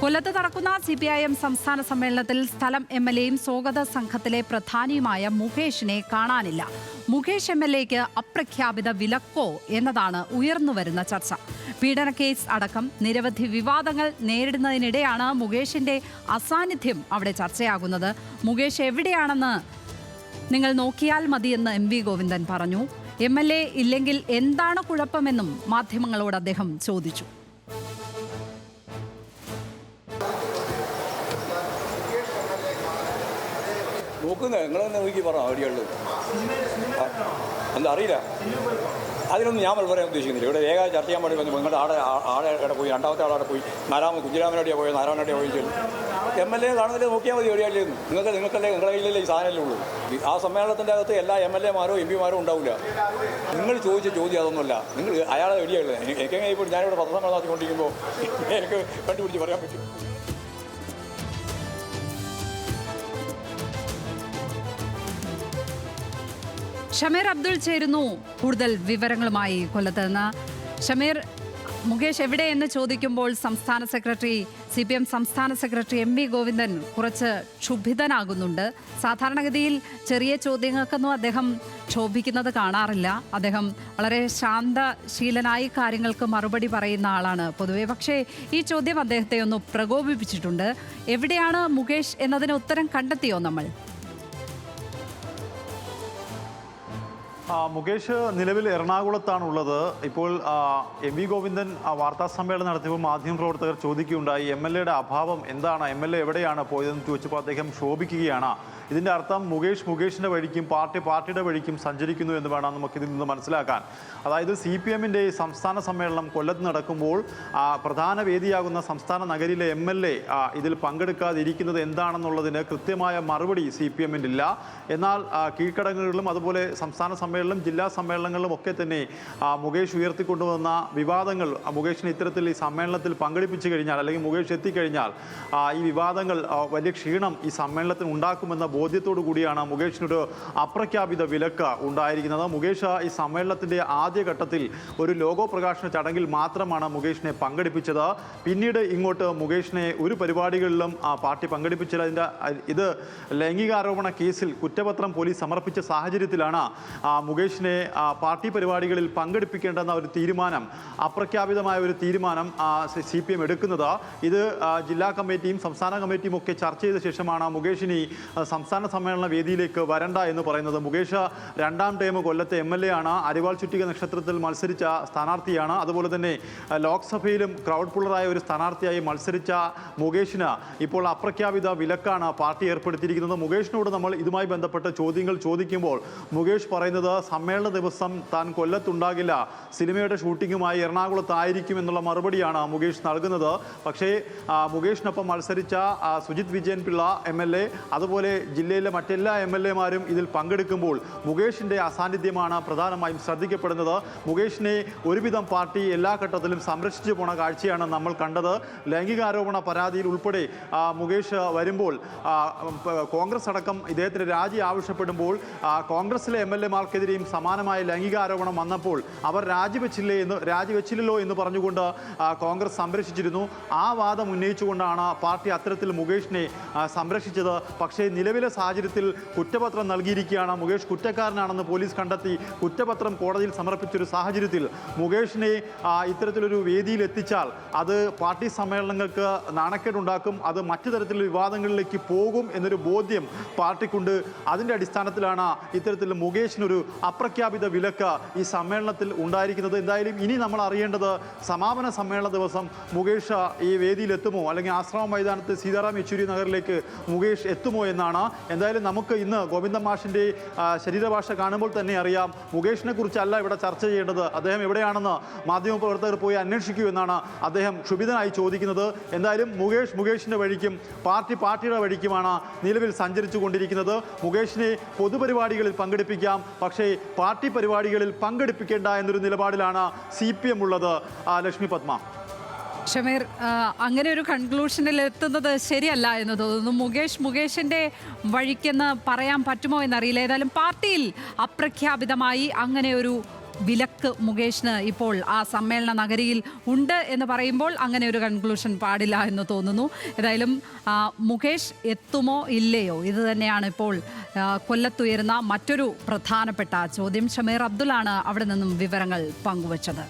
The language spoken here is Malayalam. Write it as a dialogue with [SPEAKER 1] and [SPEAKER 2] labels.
[SPEAKER 1] കൊല്ലത്ത് നടക്കുന്ന CPIM സംസ്ഥാന സമ്മേളനത്തിൽ സ്ഥലം MLAയും സ്വാഗത സംഘത്തിലെ പ്രധാനിയുമായ മുകേഷിനെ കാണാനില്ല. മുകേഷ് MLAയ്ക്ക് അപ്രഖ്യാപിത വിലക്കോ എന്നതാണ് ഉയർന്നുവരുന്ന ചർച്ച. പീഡന കേസ് അടക്കം നിരവധി വിവാദങ്ങൾ നേരിടുന്നതിനിടെയാണ് മുകേഷിന്റെ അസാന്നിധ്യം അവിടെ ചർച്ചയാകുന്നത്. മുകേഷ് എവിടെയാണെന്ന് നിങ്ങൾ നോക്കിയാൽ മതിയെന്ന് MV ഗോവിന്ദൻ പറഞ്ഞു. MLA ഇല്ലെങ്കിൽ എന്താണ് കുഴപ്പമെന്നും മാധ്യമങ്ങളോട് അദ്ദേഹം ചോദിച്ചു.
[SPEAKER 2] നോക്കുന്നത് നിങ്ങളെന്നെ നോക്കി പറ അവിടെയുള്ളത് എന്താ അറിയില്ല. അതിനൊന്നും ഞാൻ പറയാൻ ഉദ്ദേശിക്കുന്നില്ല. ഇവിടെ വേഗം ചർച്ച ചെയ്യാൻ വേണ്ടി വന്നു. നിങ്ങളുടെ ആടെ പോയി, രണ്ടാമത്തെ ആളവിടെ പോയി, കുഞ്ഞിരാമനോടെയാണ് പോയത്, നാരായണോടെ പോയി ചെല്ലും. MLA കാണുന്നില്ല, നോക്കിയാൽ മതി എവിടെയായിരുന്നു. നിങ്ങൾക്കല്ലേ നിങ്ങളുടെ കയ്യിലല്ലേ ഈ സാധനമല്ലേ ഉള്ളൂ. ആ സമ്മേളനത്തിൻ്റെ അകത്ത് എല്ലാ MLA മാരോ MP മാരോ ഉണ്ടാവില്ല. നിങ്ങൾ ചോദിച്ച ചോദ്യം അതൊന്നുമല്ല. നിങ്ങൾ അയാളെ എവിടെയുള്ളത് എനിക്കെങ്ങനെ ഇപ്പോൾ ഞാനിവിടെ പത്രസമ്മേളനം നടത്തിക്കൊണ്ടിരിക്കുമ്പോൾ എനിക്ക് കണ്ടുപിടിച്ച് പറയാൻ പറ്റും.
[SPEAKER 1] ഷമീർ അബ്ദുൾ ചേരുന്നു കൂടുതൽ വിവരങ്ങളുമായി കൊല്ലത്ത് നിന്ന്. ഷമീർ, മുകേഷ് എവിടെയെന്ന് ചോദിക്കുമ്പോൾ സംസ്ഥാന സെക്രട്ടറി CPM സംസ്ഥാന സെക്രട്ടറി MV ഗോവിന്ദൻ കുറച്ച് ക്ഷുഭിതനാകുന്നുണ്ട്. സാധാരണഗതിയിൽ ചെറിയ ചോദ്യങ്ങൾക്കൊന്നും അദ്ദേഹം ക്ഷോഭിക്കുന്നത് കാണാറില്ല. അദ്ദേഹം വളരെ ശാന്തശീലനായി കാര്യങ്ങൾക്ക് മറുപടി പറയുന്ന ആളാണ് പൊതുവെ. പക്ഷേ ഈ ചോദ്യം അദ്ദേഹത്തെ ഒന്ന് പ്രകോപിപ്പിച്ചിട്ടുണ്ട്. എവിടെയാണ് മുകേഷ് എന്നതിന് ഉത്തരം കണ്ടെത്തിയോ നമ്മൾ?
[SPEAKER 3] മുകേഷ് നിലവിൽ എറണാകുളത്താണുള്ളത്. ഇപ്പോൾ MV ഗോവിന്ദൻ വാർത്താ സമ്മേളനം നടത്തിയപ്പോൾ മാധ്യമപ്രവർത്തകർ ചോദിക്കുകയുണ്ടായി, MLAയുടെ അഭാവം എന്താണ്, MLA എവിടെയാണ് പോയതെന്ന് ചോദിച്ചപ്പോൾ അദ്ദേഹം ശോഭിക്കുകയാണ്. ഇതിൻ്റെ അർത്ഥം മുകേഷിൻ്റെ വഴിക്കും പാർട്ടിയുടെ വഴിക്കും സഞ്ചരിക്കുന്നു എന്ന് വേണം നമുക്കിതിൽ നിന്ന് മനസ്സിലാക്കാൻ. അതായത് CPMൻ്റെ സംസ്ഥാന സമ്മേളനം കൊല്ലത്ത് നടക്കുമ്പോൾ പ്രധാന വേദിയാകുന്ന സംസ്ഥാന നഗരിയിലെ MLA ഇതിൽ പങ്കെടുക്കാതിരിക്കുന്നത് എന്താണെന്നുള്ളതിന് കൃത്യമായ മറുപടി CPMൻ്റെ ഇല്ല. എന്നാൽ കീഴ്ഘടകങ്ങളിലും അതുപോലെ സംസ്ഥാന സമ്മേളനം ജില്ലാ സമ്മേളനങ്ങളിലും ഒക്കെ തന്നെ മുകേഷ് ഉയർത്തിക്കൊണ്ടുവന്ന വിവാദങ്ങൾ, മുകേഷിനെ ഇത്തരത്തിൽ ഈ സമ്മേളനത്തിൽ പങ്കെടുപ്പിച്ചു കഴിഞ്ഞാൽ അല്ലെങ്കിൽ മുകേഷ് എത്തിക്കഴിഞ്ഞാൽ ഈ വിവാദങ്ങൾ വലിയ ക്ഷീണം ഈ സമ്മേളനത്തിന് ഉണ്ടാക്കുമെന്ന ബോധ്യത്തോടു കൂടിയാണ് മുകേഷിനൊരു അപ്രഖ്യാപിത വിലക്ക് ഉണ്ടായിരിക്കുന്നത്. മുകേഷ് ഈ സമ്മേളനത്തിൻ്റെ ആദ്യഘട്ടത്തിൽ ഒരു ലോഗോ പ്രകാശന ചടങ്ങിൽ മാത്രമാണ് മുകേഷിനെ പങ്കെടുപ്പിച്ചത്. പിന്നീട് ഇങ്ങോട്ട് മുകേഷിനെ ഒരു പരിപാടികളിലും പാർട്ടി പങ്കെടുപ്പിച്ചില്ല. ഇത് ലൈംഗികാരോപണ കേസിൽ കുറ്റപത്രം പോലീസ് സമർപ്പിച്ച സാഹചര്യത്തിലാണ് മുകേഷിനെ പാർട്ടി പരിപാടികളിൽ പങ്കെടുപ്പിക്കേണ്ടെന്ന ഒരു തീരുമാനം, അപ്രഖ്യാപിതമായ ഒരു തീരുമാനം CPM എടുക്കുന്നത്. ഇത് ജില്ലാ കമ്മിറ്റിയും സംസ്ഥാന കമ്മിറ്റിയും ഒക്കെ ചർച്ച ചെയ്ത ശേഷമാണ് മുകേഷിനെ സംസ്ഥാന സമ്മേളന വേദിയിലേക്ക് വരണ്ട എന്ന് പറയുന്നത്. മുകേഷ് രണ്ടാം ടൈം കൊല്ലത്തെ MLA ആണ്. അരിവാൾ ചുറ്റിക നക്ഷത്രത്തിൽ മത്സരിച്ച സ്ഥാനാർത്ഥിയാണ്. അതുപോലെ തന്നെ ലോക്സഭയിലും ക്രൗഡ് പുള്ളറായ ഒരു സ്ഥാനാർത്ഥിയായി മത്സരിച്ച മുകേഷിന് ഇപ്പോൾ അപ്രഖ്യാപിത വിലക്കാണ് പാർട്ടി ഏർപ്പെടുത്തിയിരിക്കുന്നത്. മുകേഷിനോട് നമ്മൾ ഇതുമായി ബന്ധപ്പെട്ട ചോദ്യങ്ങൾ ചോദിക്കുമ്പോൾ മുകേഷ് പറയുന്നത് സമ്മേളന ദിവസം താൻ കൊല്ലത്തുണ്ടാകില്ല, സിനിമയുടെ ഷൂട്ടിങ്ങുമായി എറണാകുളത്തായിരിക്കും എന്നുള്ള മറുപടിയാണ് മുകേഷ് നൽകുന്നത്. പക്ഷേ മുകേഷിനൊപ്പം മത്സരിച്ച സുജിത് വിജയൻ പിള്ള MLA അതുപോലെ ജില്ലയിലെ മറ്റെല്ലാ MLA മാരും ഇതിൽ പങ്കെടുക്കുമ്പോൾ മുകേഷിൻ്റെ അസാന്നിധ്യമാണ് പ്രധാനമായും ശ്രദ്ധിക്കപ്പെടുന്നത്. മുകേഷിനെ ഒരുവിധം പാർട്ടി എല്ലാ ഘട്ടത്തിലും സംരക്ഷിച്ചു പോണ കാഴ്ചയാണ് നമ്മൾ കണ്ടത്. ലൈംഗികാരോപണ പരാതിയിൽ ഉൾപ്പെടെ മുകേഷ് വരുമ്പോൾ കോൺഗ്രസ് അടക്കം ഇദ്ദേഹത്തിന് രാജി ആവശ്യപ്പെടുമ്പോൾ കോൺഗ്രസിലെ MLA മാർക്കെതിരെയും സമാനമായ ലൈംഗികാരോപണം വന്നപ്പോൾ അവർ രാജിവെച്ചില്ലല്ലോ എന്ന് പറഞ്ഞുകൊണ്ട് കോൺഗ്രസ് സംരക്ഷിച്ചിരുന്നു. ആ വാദം ഉന്നയിച്ചുകൊണ്ടാണ് പാർട്ടി അത്തരത്തിൽ മുകേഷിനെ സംരക്ഷിച്ചത്. പക്ഷേ നിലവിലെ സാഹചര്യത്തിൽ കുറ്റപത്രം നൽകിയിരിക്കുകയാണ്. മുകേഷ് കുറ്റക്കാരനാണെന്ന് പോലീസ് കണ്ടെത്തി കുറ്റപത്രം കോടതിയിൽ സമർപ്പിച്ചൊരു സാഹചര്യത്തിൽ മുകേഷിനെ ഇത്തരത്തിലൊരു വേദിയിൽ എത്തിച്ചാൽ അത് പാർട്ടി സമ്മേളനങ്ങൾക്ക് നാണക്കേടുണ്ടാക്കും, അത് മറ്റു തരത്തിലുള്ള വിവാദങ്ങളിലേക്ക് പോകും എന്നൊരു ബോധ്യം പാർട്ടിക്കുണ്ട്. അതിൻ്റെ അടിസ്ഥാനത്തിലാണ് ഇത്തരത്തിൽ മുകേഷിനൊരു അപ്രഖ്യാപിത വിലക്ക് ഈ സമ്മേളനത്തിൽ ഉണ്ടായിരിക്കുന്നത്. എന്തായാലും ഇനി നമ്മൾ അറിയേണ്ടത് സമാപന സമ്മേളന ദിവസം മുകേഷ് ഈ വേദിയിൽ എത്തുമോ, അല്ലെങ്കിൽ ആശ്രമ മൈതാനത്ത് സീതാറാം യെച്ചൂരി നഗറിലേക്ക് മുകേഷ് എത്തുമോ എന്നാണ്. എന്തായാലും നമുക്ക് ഇന്ന് ഗോവിന്ദൻ മാഷിൻ്റെ ശരീരഭാഷ കാണുമ്പോൾ തന്നെ അറിയാം മുകേഷിനെ കുറിച്ചല്ല ഇവിടെ ചർച്ച ചെയ്യേണ്ടത്. അദ്ദേഹം എവിടെയാണെന്ന് മാധ്യമപ്രവർത്തകർ പോയി അന്വേഷിക്കൂ എന്നാണ് അദ്ദേഹം ക്ഷുഭിതനായി ചോദിക്കുന്നത്. എന്തായാലും മുകേഷിൻ്റെ വഴിക്കും പാർട്ടിയുടെ വഴിക്കുമാണ് നിലവിൽ സഞ്ചരിച്ചു കൊണ്ടിരിക്കുന്നത്. മുകേഷിനെ പൊതുപരിപാടികളിൽ പങ്കെടുപ്പിക്കാം, പക്ഷേ പാർട്ടി പരിപാടികളിൽ പങ്കെടുപ്പിക്കേണ്ട എന്നൊരു നിലപാടിലാണ് CPM ഉള്ളത്. ലക്ഷ്മി പത്മ.
[SPEAKER 1] ഷമീർ, അങ്ങനെ ഒരു കൺക്ലൂഷനിൽ എത്തുന്നത് ശരിയല്ല എന്ന് തോന്നുന്നു. മുകേഷിന്റെ വഴിക്കെന്ന് പറയാൻ പറ്റുമോ എന്നറിയില്ല. ഏതായാലും പാർട്ടിയിൽ അപ്രഖ്യാപിതമായി അങ്ങനെ ഒരു വിലക്ക് മുകേഷിന് ഇപ്പോൾ ആ സമ്മേളന നഗരിയിൽ ഉണ്ട് എന്ന് പറയുമ്പോൾ അങ്ങനെ ഒരു കൺക്ലൂഷൻ പാടില്ല എന്ന് തോന്നുന്നു. ഏതായാലും മുകേഷ് എത്തുമോ ഇല്ലയോ, ഇത് തന്നെയാണ് ഇപ്പോൾ കൊല്ലത്തുയരുന്ന മറ്റൊരു പ്രധാനപ്പെട്ട ചോദ്യം. ഷമീർ അബ്ദുള്ളാണ് അവിടെ നിന്നും വിവരങ്ങൾ പങ്കുവച്ചത്.